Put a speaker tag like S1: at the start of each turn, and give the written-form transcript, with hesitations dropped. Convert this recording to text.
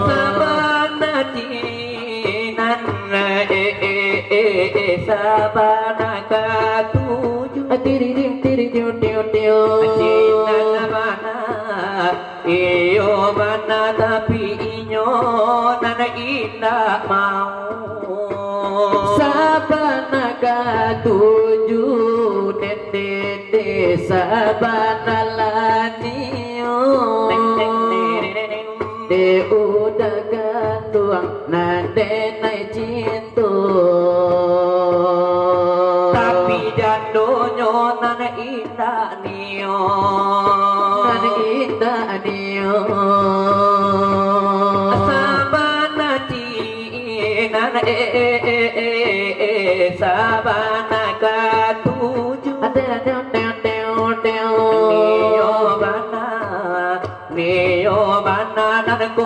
S1: sabana jinan sabana katuju tiririm tiritiu tiu tiu jinan mana iyo mana tapi inyo nana indah mau sabana katuju dede sabana lanio de udah gantuang nade nai cintu tapi jandonyo nana indah nio nana indah nio sabana cinan sabana katuju nio bana nan ko